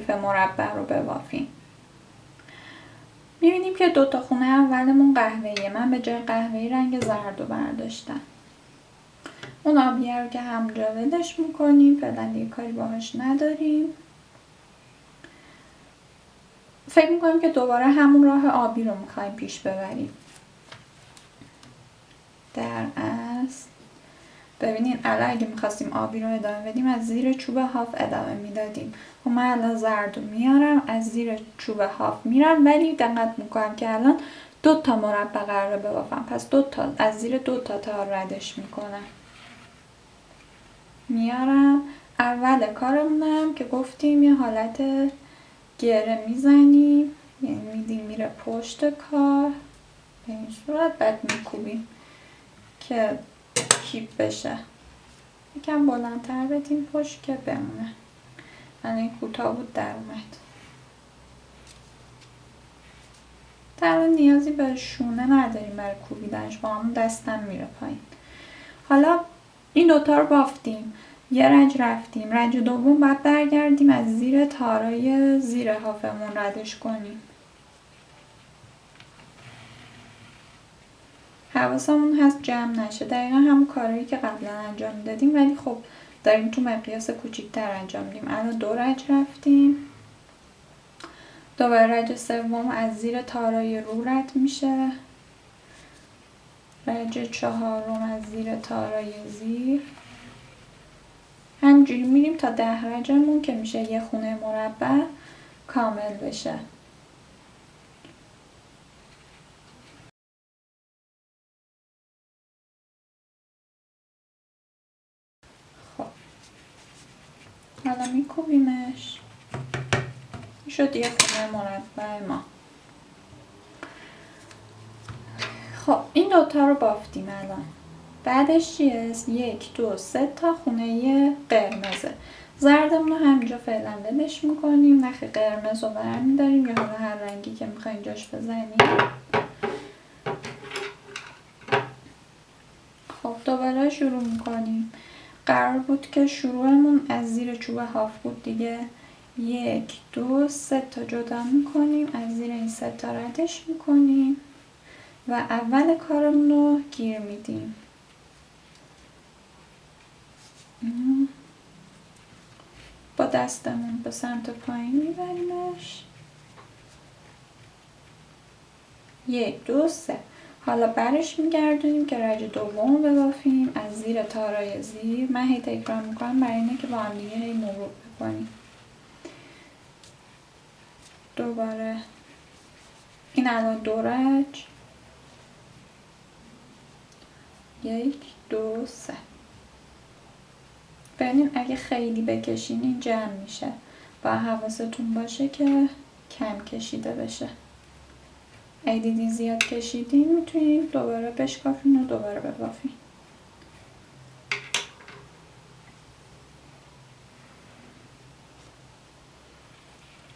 ردیف مربع رو ببافیم. میبینیم که دوتا خونه اولمون قهوه‌ایه. من به جای قهوه‌ای رنگ زرد رو برداشتم. اون آبیه رو که همونجا ولش میکنیم، فعلا دیگه کاری باهاش نداریم. فکر میکنیم که دوباره همون راه آبی رو میخوایم پیش ببریم. در اصل ببینین الان اگه میخواستیم آبی رو ادامه بدیم از زیر چوب هاف ادامه میدادیم. خب من الان زرد رو میارم از زیر چوب هاف میرم، ولی دقت میکنم که الان 2 تا مربع قراره ببافم، پس 2 تا از زیر 2 تا تار ردش میکنم. میارم اول کارمونم که گفتیم یه حالت گره میزنیم، یعنی میدیم میره پشت کار به این صورت، بعد میکوبیم که کیپ بشه. یکم بلندتر بدیم پشت که بمونه. من این کوتاه بود در اومد. در نیازی به شونه نداریم برای کوبیدنش، با همون دستم میره پایین. حالا این دوتا رو بافتیم، یه رنج رفتیم، رنج دوم باید برگردیم از زیر تارای زیر هافمون ردش کنیم. حواسمون هست جمع نشه، دقیقا همون کارهایی که قبلا انجام میدادیم، ولی خب داریم تو مقیاس کوچیک‌تر انجام میدیم. الان 2 رنج رفتیم، دوباره رنج سوم از زیر تارای رو رد میشه، رنج 4م از زیر تارای زیر، همینجوری میریم تا 10 رنجمون که میشه یه خونه مربع کامل بشه. خب حالا میکوبیمش، شد یه خونه مربع ما. خب این دوتا رو بافتیم. الان بعدش چیه؟ 1 2 3 تا خونه قرمزه. زردمون رو همینجا فعلا ولش میکنیم، نخ قرمز رو برمیداریم یا حالا هر رنگی که میخواین جاش بزنیم. خب دوباره شروع میکنیم. قرار بود که شروعمون از زیر چوب هاف بود دیگه. 1 2 3 تا جدا میکنیم، از زیر این 3 تا ردش میکنیم و اول کارمون رو گیر میدیم. با دستمون به سمت پایین میبریمش. 1 2 3. حالا برش میگردونیم که رنج دوم رو ببافیم از زیر تارای زیر. من هی تکرار میکنم برای اینه که با هم دیگه هی مرور بکنیم. دوباره این الان 2 رنج. 1 2 3. ببینید اگه خیلی بکشین این جمع میشه، با حواستون باشه که کم کشیده بشه. اگه دیدین زیاد کشیدین میتونین دوباره بشکافین و دوباره ببافین.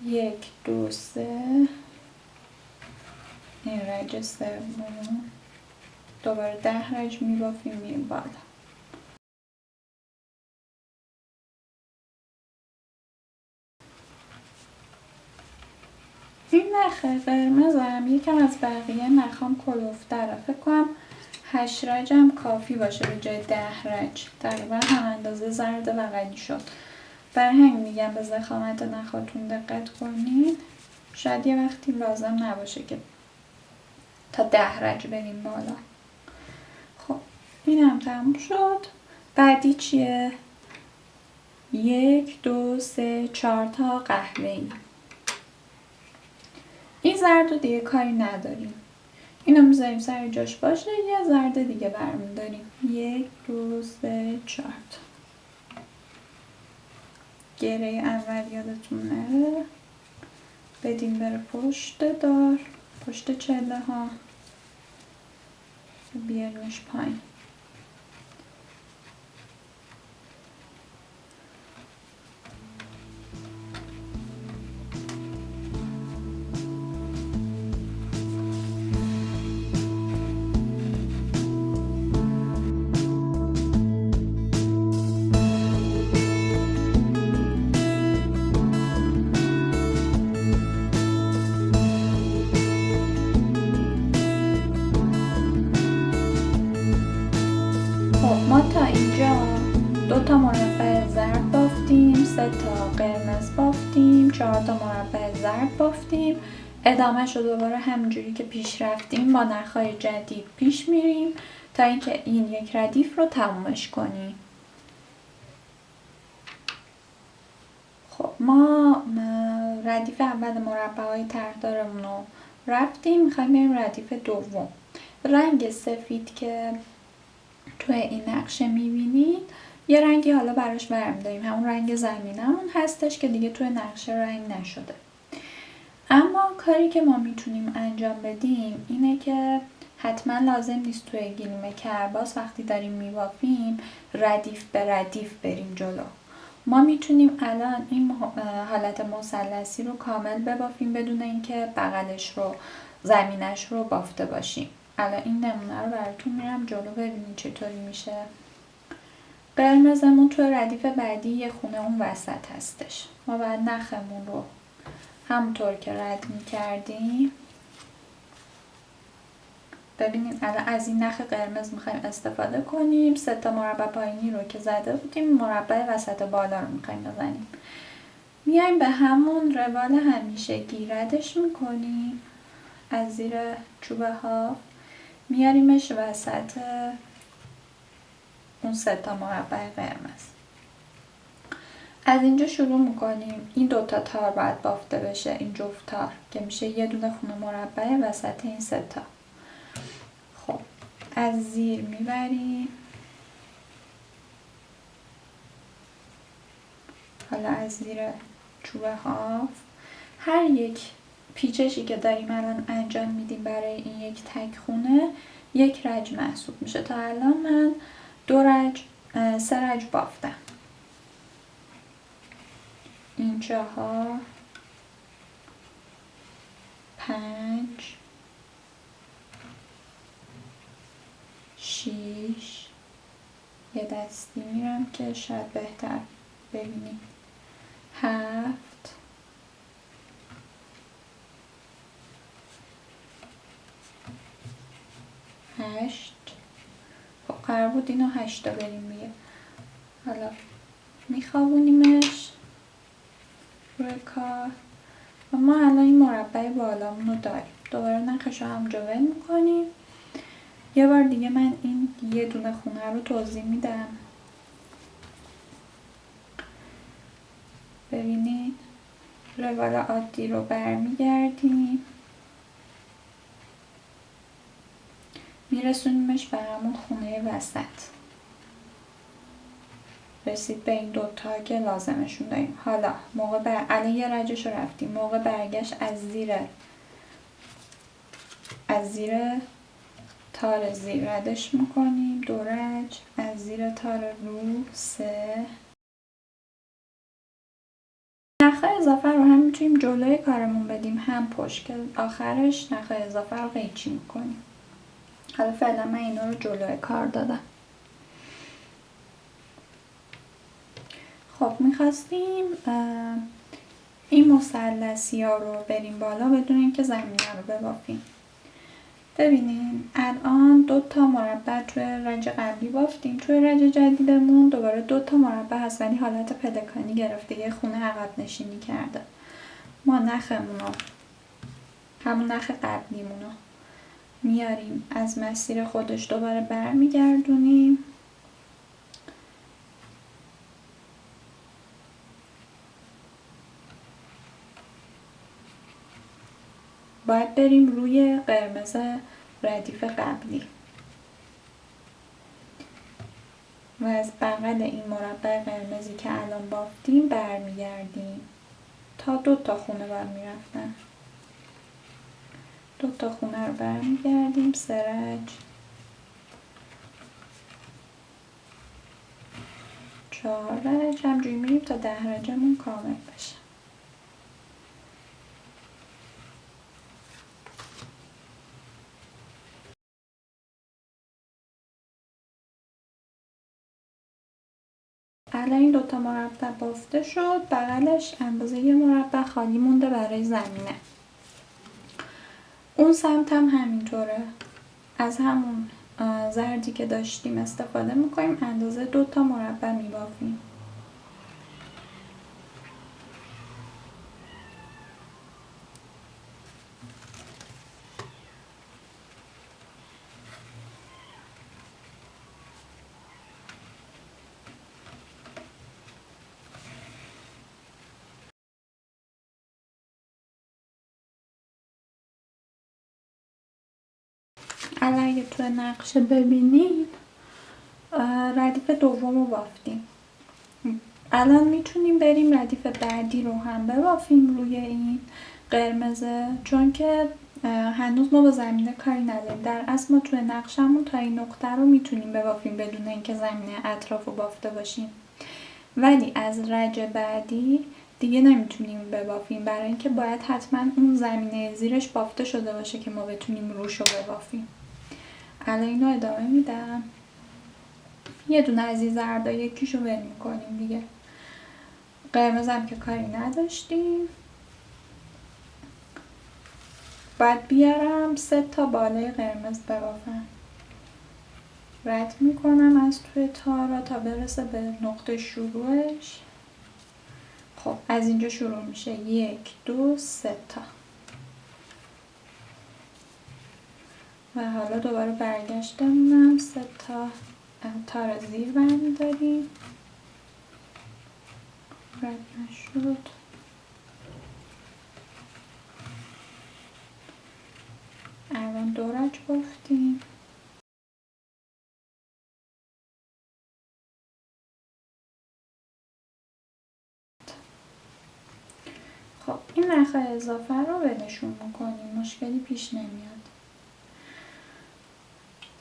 یک 2 3. این رنج سوم. دوباره 10 رنج میبافیم میریم بالا. این نخ قرمزم یکم از بقیه نخام کلوفتره. فکر کنم 8 رنج هم کافی باشه به جای 10 رنج. تقریبا هم اندازه زرد بغلی شد. برای همین میگم به ضخامت نخاتون دقت کنین. شاید یه وقتی لازم نباشه که تا 10 رنج بریم بالا. خب این هم تموم شد. بعدی چیه؟ 1 2 3 4 تا قهوه‌ای. این زرد رو دیگه کاری نداریم، اینو میذاریم سر جاش باشه. یه زرد دیگه برمیداریم. 1 2 3 4 تا. گره اول یادتون نره، بدیم بره پشت دار، پشت چله ها، بیاریمش پایین. تا مربع زرد بافتیم، 3 تا قرمز بافتیم، 4 تا مربع زرد بافتیم. ادامهش رو دوباره همینجوری که پیش رفتیم با نخهای جدید پیش میریم تا اینکه این یک ردیف رو تمومش کنیم. خب ما ردیف اول مربع‌های طرحدارمون رو رفتیم، میخوایم بریم ردیف دوم. رنگ سفید که توی این نقشه میبینید یه رنگی حالا براش برمی‌داریم، همون رنگ زمینمون هستش که دیگه توی نقشه رنگ نشده. اما کاری که ما میتونیم انجام بدیم اینه که حتما لازم نیست توی گلیم کرباس وقتی داریم میبافیم ردیف به ردیف بریم جلو. ما میتونیم الان این حالت مثلثی رو کامل ببافیم بدون اینکه بغلش رو زمینش رو بافته باشیم. الان این نمونه رو براتون میرم جلو ببینید چطوری میشه. قرمزمون توی ردیف بعدی یه خونه اون وسط هستش. ما باید نخمون رو همونطور که رد میکردیم ببینید الان از این نخ قرمز میخوایم استفاده کنیم. 3 تا مربع پایینی رو که زده بودیم مربع وسط بالا رو میخوایم بزنیم. میایم به همون روال همیشگی ردش میکنیم از زیر چوبه ها، میاریمش وسط اون 3 تا مربع قرمز. از اینجا شروع میکنیم. این 2 تا تار باید بافته بشه، این جفت تار که میشه یه دونه خونه مربع وسط این 3 تا. خب از زیر میبریم، حالا از زیر چوبه ها هر یک پیچشی که داریم الان انجام میدیم برای این یک تک خونه یک رج محسوب میشه. تا الان من 3 رج بافتم. این 4، 5، 6، یه دستی میرم که شاید بهتر ببینید، 7، 8. خب قرار بود اینو 8 تا بریم دیگه. حالا میخوابونیمش روی کار و ما الان این مربع بالامون رو داریم. دوباره نخش رو همونجا ول میکنیم. یه بار دیگه من این یه دونه خونه رو توضیح میدم. ببینید روال عادی رو برمیگردیم میرسونیمش به همون خونه وسط. رسید به این 2 تا که لازمشون داریم. حالا الان یه رجش رو رفتیم، موقع برگشت از زیر تار زیر ردش میکنیم 2 رج، از زیر تار رو 3. نخهای اضافه رو هم میتونیم جلوی کارمون بدیم هم پشت که آخرش نخهای اضافه رو قیچی میکنیم. حالا فعلا من اینا رو جلوی کار دادم. خب میخواستیم این مثلثی ها رو بریم بالا بدون اینکه زمینه رو ببافیم. ببینین الان 2 تا مربع توی رنج قبلی بافتیم، توی رنج جدیدمون دوباره 2 تا مربع هست ولی حالت پلکانی گرفته، یه خونه عقب نشینی کرده. ما نخمون رو همون نخ قبلیمون رو میاریم از مسیر خودش دوباره برمیگردونیم باید بریم روی قرمز ردیف قبلی و از بغل این مربع قرمزی که الان بافتیم برمیگردیم تا 2 تا خونه برمیرفتن. 2 تا خونه رو برمیگردیم 3 رج، 4 رج، همجوری میریم تا 10 رجمون کامل بشه. الان این 2 تا مربع بافته شد، بغلش اندازه یه مربع خالی مونده برای زمینه. اون سمت هم همینطوره، از همون زردی که داشتیم استفاده میکنیم. اندازه 2 تا مربع میبافیم. الان اگه توی نقشه ببینید ردیف دوم رو بافتیم. الان میتونیم بریم ردیف بعدی رو هم ببافیم روی این قرمزه، چون که هنوز ما با زمینه کاری نداریم. در اصل ما توی نقشمون تا این نقطه رو میتونیم ببافیم بدون اینکه زمینه اطراف رو بافته باشیم، ولی از رج بعدی دیگه نمیتونیم ببافیم، برای اینکه باید حتما اون زمینه زیرش بافته شده باشه که ما بتونیم روش رو ببافیم. الان اینو ادامه میدم. یه دونه از این زردا یکیشو ول میکنیم دیگه. قرمزم که کاری نداشتیم. باید بیارم 3 تا بالای قرمز ببافم. رد میکنم از توی تارا تا برسه به نقطه شروعش. خب از اینجا شروع میشه. 1 2 3 تا. و حالا دوباره برگشتمونم 3 تا تار زیر برمیداریم. رد نشد. الان 2 رج بافتیم. خب این نخ اضافه رو ولشون میکنیم، مشکلی پیش نمیاد.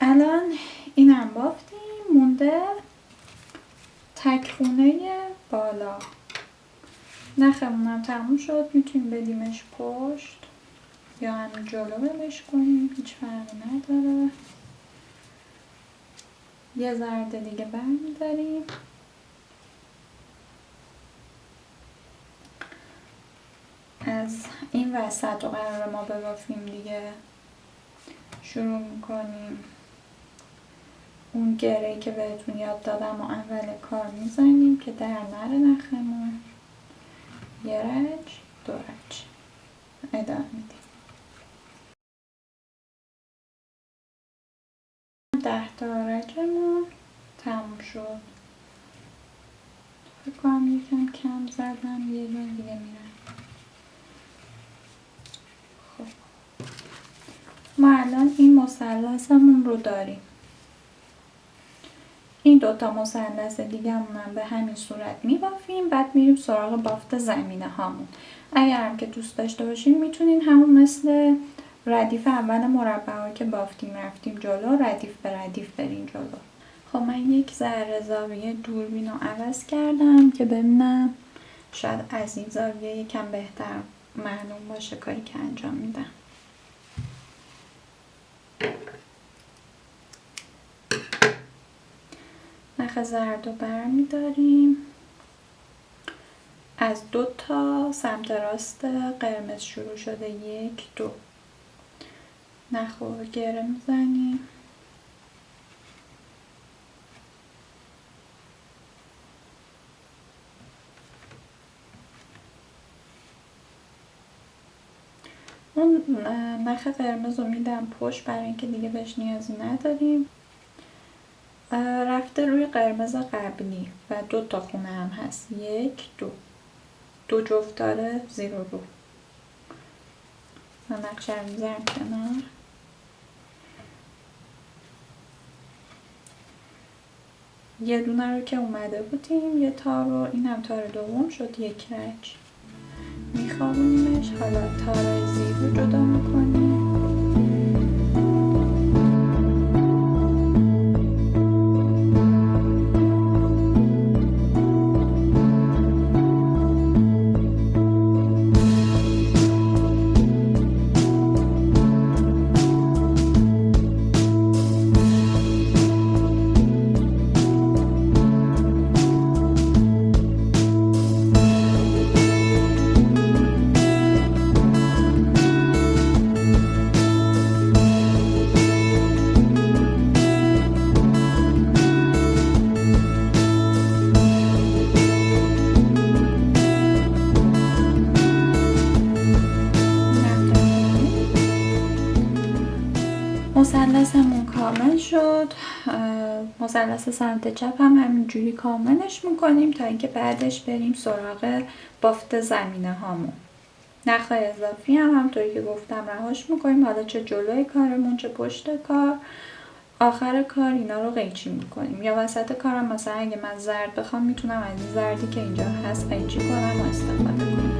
الان اینم بافتیم. مونده تک خونه بالا. نخمونم تموم شد. میتونیم بدیمش پشت یا همین جلو ولش کنیم، هیچ فرقی نداره. یه زرد دیگه برمیداریم. از این وسط رو قرار ما ببافیم دیگه. شروع میکنیم اون گره‌ای که بهتون یاد دادم و اول کار میزنیم که در نره نخمون. 1 رج 2 رج ادامه میدیم. 10 تا رجمون تموم شد. فکر کنم یکم کم زدم، یه دونه دیگه میرم. خب ما الان این مثلثمون رو داریم. این 2 تا مثلث دیگه هم به همین صورت میبافیم. بعد میریم سراغ بافت زمینه هامون. اگر هم که دوست داشته باشین میتونین همون مثل ردیف اول مربع که بافتیم رفتیم جلو، ردیف به ردیف بریم جلو. خب من یک ذره زاویه دوربین رو عوض کردم که ببینم شاید از این زاویه یکم بهتر معلوم باشه کاری که انجام میدم. نخ زرد رو برمیداریم. از 2 تا سمت راست قرمز شروع شده. 1 2 نخ رو گره میزنیم. اون نخ قرمز رو میدم پشت برای اینکه دیگه بهش نیازی نداریم. رفته روی قرمز قبلی و 2 تا خونه هم هست. 1 2 جفت داره زیر و رو. من نقشه رو میذارم کنار. یه دونه رو که اومده بودیم، یه تار رو، این هم تار دوم شد. 1 رج میخوابونیمش. حالا تار زیر رو جدا میکنیم. مثلثمون کامل شد. مثلث سمت چپ هم همینجوری کاملش میکنیم تا اینکه بعدش بریم سراغ بافت زمینه هامون. نخهای اضافی هم همطوری که گفتم رهاش میکنیم، حالا چه جلوی کارمون چه پشت کار. آخر کار اینا رو قیچی میکنیم، یا وسط کارم مثلا اگه من زرد بخوام میتونم از این زردی که اینجا هست قیچی کنم و استفاده کنم.